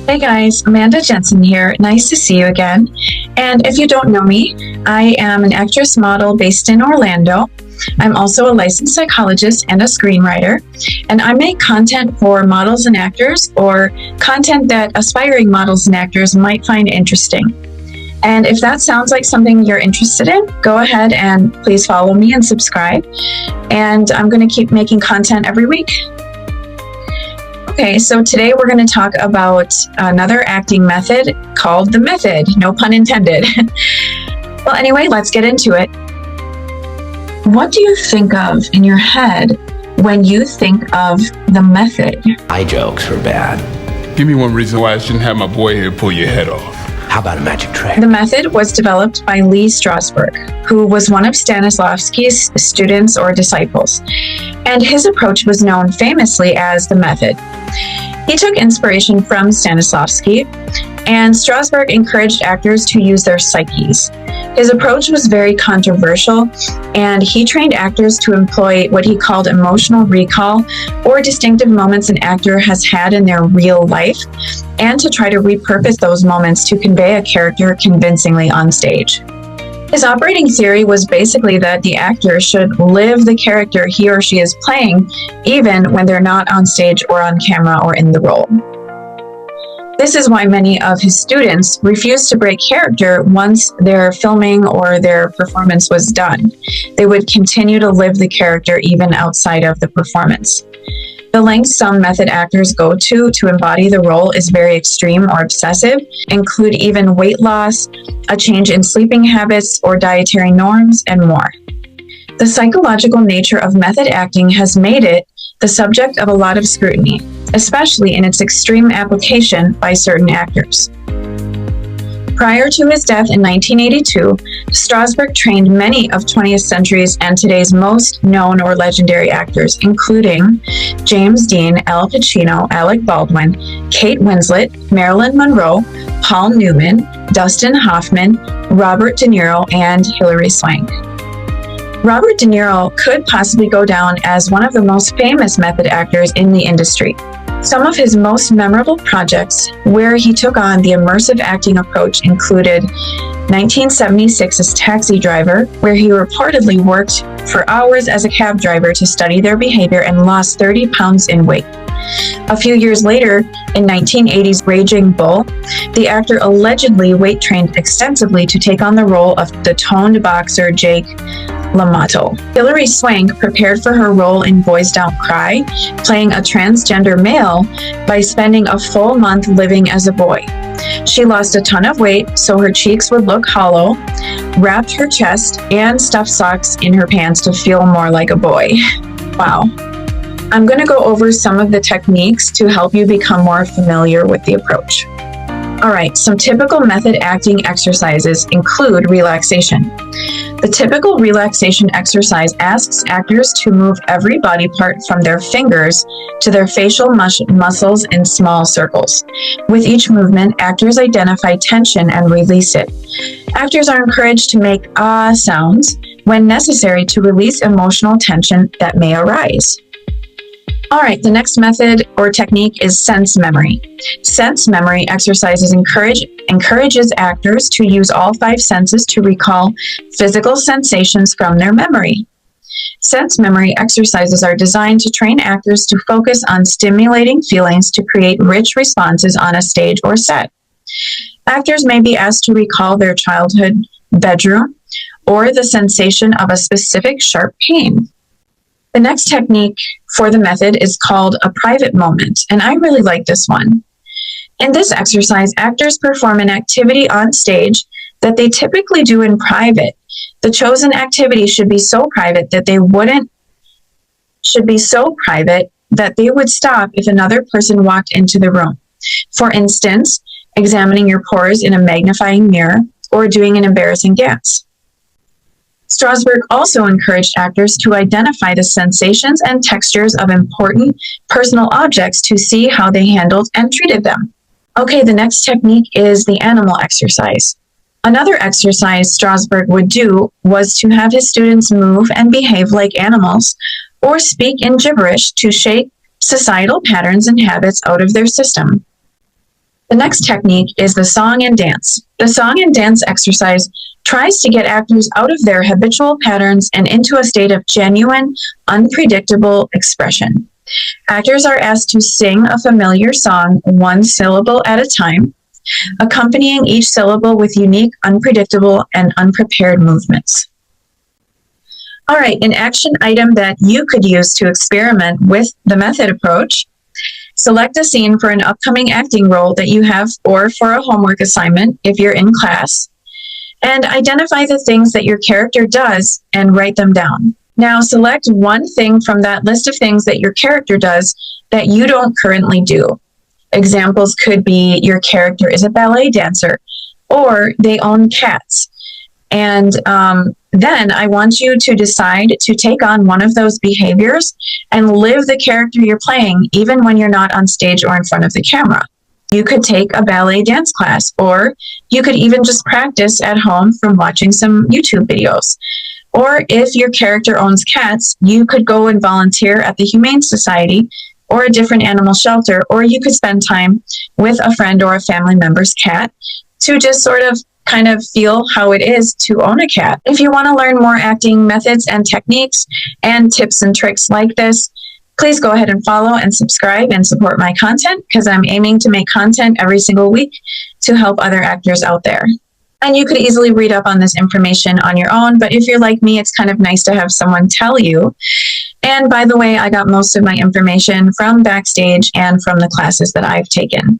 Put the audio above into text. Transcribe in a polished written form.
Hey guys, Amanda Jensen here. Nice to see you again. And if you don't know me, I am an actress model based in Orlando. I'm also a licensed psychologist and a screenwriter, and I make content for models and actors, or content that aspiring models and actors might find interesting. And if that sounds like something you're interested in, go ahead and please follow me and subscribe. And I'm going to keep making content every week. Okay, so today we're going to talk about another acting method called the method, no pun intended. Well, anyway, let's get into it. What do you think of in your head when you think of the method? Eye jokes were bad. Give me one reason why I shouldn't have my boy here pull your head off. How about a magic trick? The method was developed by Lee Strasberg, who was one of Stanislavski's students or disciples, and his approach was known famously as the method. He took inspiration from Stanislavski, and Strasberg encouraged actors to use their psyches. His approach was very controversial, and he trained actors to employ what he called emotional recall, or distinctive moments an actor has had in their real life, and to try to repurpose those moments to convey a character convincingly on stage. His operating theory was basically that the actor should live the character he or she is playing, even when they're not on stage or on camera or in the role. This is why many of his students refused to break character once their filming or their performance was done. They would continue to live the character even outside of the performance. The lengths some method actors go to embody the role is very extreme or obsessive, include even weight loss, a change in sleeping habits or dietary norms, and more. The psychological nature of method acting has made it the subject of a lot of scrutiny, especially in its extreme application by certain actors. Prior to his death in 1982, Strasberg trained many of 20th century's and today's most known or legendary actors, including James Dean, Al Pacino, Alec Baldwin, Kate Winslet, Marilyn Monroe, Paul Newman, Dustin Hoffman, Robert De Niro, and Hilary Swank. Robert De Niro could possibly go down as one of the most famous method actors in the industry. Some of his most memorable projects where he took on the immersive acting approach included 1976's Taxi Driver, where he reportedly worked for hours as a cab driver to study their behavior and lost 30 pounds in weight. A few years later, in 1980's Raging Bull, the actor allegedly weight trained extensively to take on the role of the toned boxer Jake LaMotta. Hilary Swank prepared for her role in Boys Don't Cry, playing a transgender male by spending a full month living as a boy. She lost a ton of weight so her cheeks would look hollow, wrapped her chest, and stuffed socks in her pants to feel more like a boy. Wow. I'm going to go over some of the techniques to help you become more familiar with the approach. All right, some typical method acting exercises include relaxation. The typical relaxation exercise asks actors to move every body part from their fingers to their facial muscles in small circles. With each movement, actors identify tension and release it. Actors are encouraged to make ah sounds when necessary to release emotional tension that may arise. All right, the next method or technique is sense memory. Sense memory exercises encourages actors to use all 5 senses to recall physical sensations from their memory. Sense memory exercises are designed to train actors to focus on stimulating feelings to create rich responses on a stage or set. Actors may be asked to recall their childhood bedroom or the sensation of a specific sharp pain. The next technique for the method is called a private moment, and I really like this one. In this exercise, actors perform an activity on stage that they typically do in private. The chosen activity should be so private that they would stop if another person walked into the room. For instance, examining your pores in a magnifying mirror or doing an embarrassing dance. Strasberg also encouraged actors to identify the sensations and textures of important personal objects to see how they handled and treated them. Okay, the next technique is the animal exercise. Another exercise Strasberg would do was to have his students move and behave like animals or speak in gibberish to shake societal patterns and habits out of their system. The next technique is the song and dance. The song and dance exercise tries to get actors out of their habitual patterns and into a state of genuine, unpredictable expression. Actors are asked to sing a familiar song one syllable at a time, accompanying each syllable with unique, unpredictable, and unprepared movements. All right, an action item that you could use to experiment with the method approach. Select a scene for an upcoming acting role that you have or for a homework assignment if you're in class, and identify the things that your character does and write them down. Now select one thing from that list of things that your character does that you don't currently do. Examples could be your character is a ballet dancer or they own cats. And then I want you to decide to take on one of those behaviors and live the character you're playing, even when you're not on stage or in front of the camera. You could take a ballet dance class, or you could even just practice at home from watching some YouTube videos. Or if your character owns cats, you could go and volunteer at the Humane Society or a different animal shelter, or you could spend time with a friend or a family member's cat to just sort of kind of feel how it is to own a cat. If you want to learn more acting methods and techniques and tips and tricks like this, please go ahead and follow and subscribe and support my content, because I'm aiming to make content every single week to help other actors out there. And you could easily read up on this information on your own, but if you're like me, it's kind of nice to have someone tell you. And by the way, I got most of my information from Backstage and from the classes that I've taken.